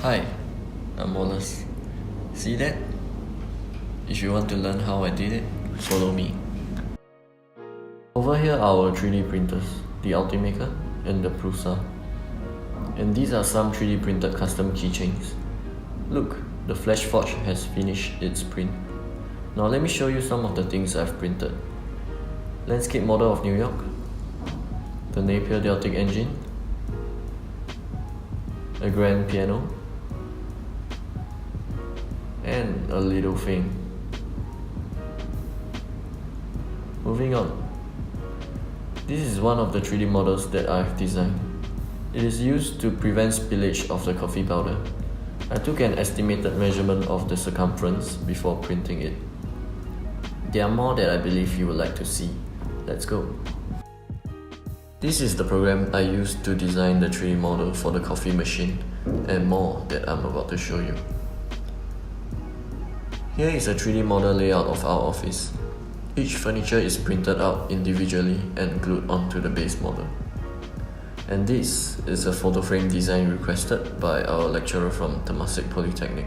Hi, I'm Wallace. See that? If you want to learn how I did it, follow me. Over here are our 3D printers, the Ultimaker and the Prusa. And these are some 3D printed custom keychains. Look, the Flash Forge has finished its print. Now let me show you some of the things I've printed. Landscape model of New York, the Napier Deltic engine, a grand piano, and a little fame. Moving on. This is one of the 3D models that I've designed. It is used to prevent spillage of the coffee powder. I took an estimated measurement of the circumference before printing it. There are more that I believe you would like to see. Let's go. This is the program I used to design the 3D model for the coffee machine, and more that I'm about to show you. Here is a 3D model layout of our office. Each furniture is printed out individually and glued onto the base model. And this is a photo frame design requested by our lecturer from Temasek Polytechnic.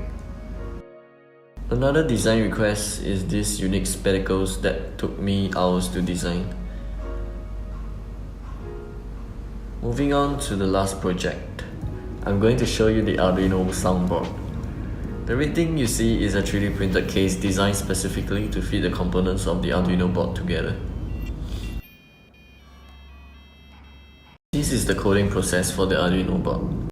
Another design request is these unique spectacles that took me hours to design. Moving on to the last project, I'm going to show you the Arduino soundboard. The red thing you see is a 3D printed case designed specifically to fit the components of the Arduino board together. This is the coding process for the Arduino board.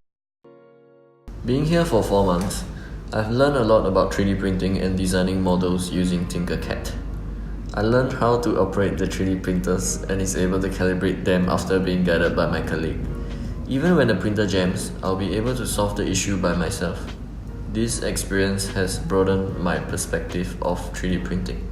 Being here for 4 months, I've learned a lot about 3D printing and designing models using Tinkercad. I learned how to operate the 3D printers and is able to calibrate them after being guided by my colleague. Even when the printer jams, I'll be able to solve the issue by myself. This experience has broadened my perspective of 3D printing.